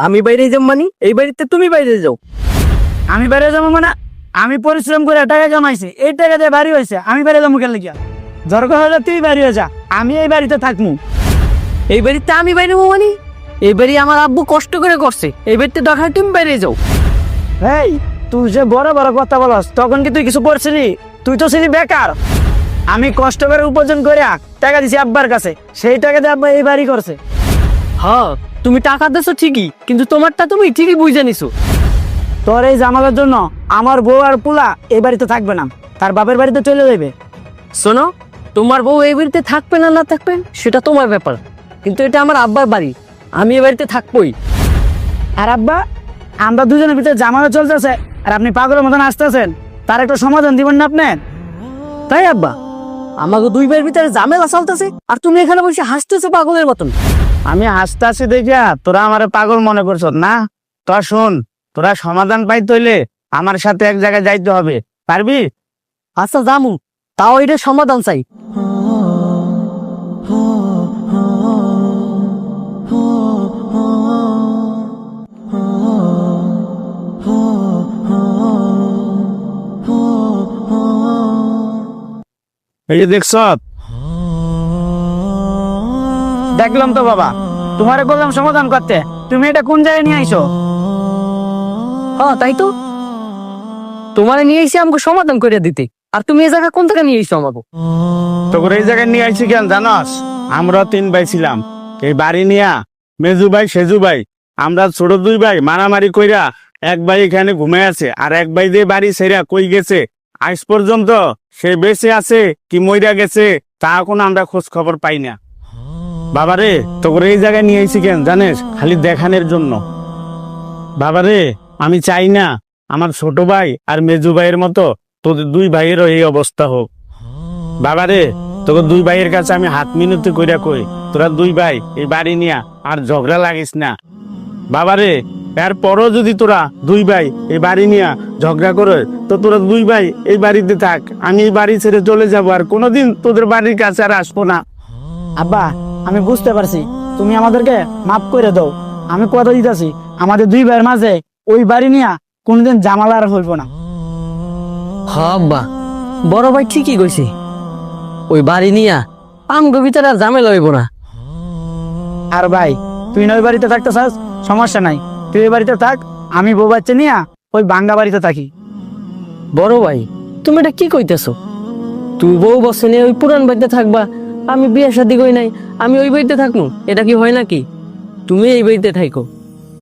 আমি বাইরে যাবো মানে এই বাড়িতে তুমি বাইরে যাও। আমি বাইরে যাবো মানে আমি পরিশ্রম করে টাকা কামাইছি, এই টাকা দিয়ে বাড়ি হয়েছে, আমি বাইরে যাবো কেন লিখিয়া? দরকার হলে তুই বাড়ি হয়ে যা, আমি এই বাড়িতে থাকবো। এই বাড়িতে আমি বাইরে যাবো মানে? এই বাড়ি আমার আব্বু কষ্ট করে করছে, এই বাড়িতে দরকার তুমি বাইরে যাও। এই তুই যে বড় বড় কথা বলস, তখন কি তুই কিছু পড়ছিলি? তুই তো ছিলি বেকার। আমি কষ্ট করে উপার্জন করে টাকা দিছি আব্বার কাছে, সেই টাকা দিয়ে আব্বা এই বাড়ি করছে। হ্যাঁ তুমি টাকা দিছো ঠিকই, কিন্তু তোমারটা তুমি ঠিকই বুঝে নিছো। তোর এই জামালের জন্য আমার বউ আর পোলা এই বাড়িতে থাকবে না, তার বাপের বাড়িতে চলে যাবে। শোনো, তোমার বউ এই বাড়িতে থাকবে না না থাকবে সেটা তোমার ব্যাপার, কিন্তু এটা আমার আব্বার বাড়ি, আমি এই বাড়িতে থাকবোই। আর আব্বা, আমরা দুজনের ভিতরে জামালা চলতেছে আর আপনি পাগলের মতন আসতেছেন, তার একটা সমাধান দিবেন না আপনি? তাই আব্বা, আমাকে দুই ভাইয়ের ভিতরে ঝামেলা চলতেছে আর তুমি এখানে বসে হাসতেছো পাগলের মতন। আমি হাসতে হাসি দেখিয়া তোরা আমার পাগল মনে করছ না? তোরা শোন, তোরা সমাধান পাইতে হইলে আমার সাথে এক জায়গায় যাইতে হবে, পারবি? আচ্ছা জামু, তাও এটা সমাধান চাই। এই যে দেখছ, দেখলাম তো বাবা, তোমারে বললাম সমাধান করতে, তুমি এটা কোন জায়গায় নিয়ে আইছো? হ্যাঁ তাই তো, তোমারে নিয়ে এসে আমাকে সমাধান করে দিতে, আর তুমি এই জায়গা কোন থেকে নিয়ে এসছো আমাকে? তোর এই জায়গায় নিয়ে আইছি কেন জানস? আমরা 3 ভাই ছিলাম, এই বাড়ি নিয়া মেজু ভাই সেজু ভাই আমরা ছোট 2 ভাই মারামারি কইরা এক ভাই এখানে ঘুমায় আছে, আর এক ভাই যে বাড়ি ছেড়া কই গেছে আজ পর্যন্ত সে বেঁচে আছে কি মইরা গেছে তা এখন আমরা খোঁজ খবর পাই না। বাবারে, তোর এই জায়গায় নিয়ে আইছি কেন জানিস? খালি দেখানোর জন্য। বাবারে, আমি চাই না আমার ছোট ভাই আর মেজু ভাইয়ের মতো তোদের 2 ভাইয়েরও এই অবস্থা হোক। বাবারে, তোকে 2 ভাইয়ের কাছে আমি হাত মিনতি কইরা কই, তোরা 2 ভাই এই বাড়ি নিয়া আর ঝগড়া লাগিস না। বাবারে, এরপরও যদি তোরা 2 ভাই এই বাড়ি নিয়া ঝগড়া করে তো তোরা 2 ভাই এই বাড়িতে থাক, আমি এই বাড়ি ছেড়ে চলে যাব, আর কোনোদিন তোদের বাড়ির কাছে আর আসবো না। আব্বা, আমি বুঝতে পারছি, তুমি আমাদেরকে মাফ করে দাও। আমি কথা দিতেছি, আমাদের 2 ভাইয়ের মাঝে ওই বাড়ি নিয়া কোনদিন ঝামেলা আর হইব না। হ্যাঁ আব্বা, বড় ভাই ঠিকই কইছে, ওই বাড়ি নিয়া আমগো ভিতরে আর ঝামেলা হইব না। আর ভাই, তুই না ওই বাড়িতে থাকতে চাস, সমস্যা নাই, তুই ওই বাড়িতে থাক, আমি বউ বাচ্চা নিয়া ওই ভাঙ্গা বাড়িতে থাকি। বড় ভাই, তুমি এটা কি কইতেছো? তুই বউ বসে নিয়ে ওই পুরান বাড়িতে থাকবা, আমি বিয়ে শাদী কই নাই, আমি ওই বাড়িতে থাকবো, এটা কি হয় নাকি? তুমি এই বাড়িতে থাকো।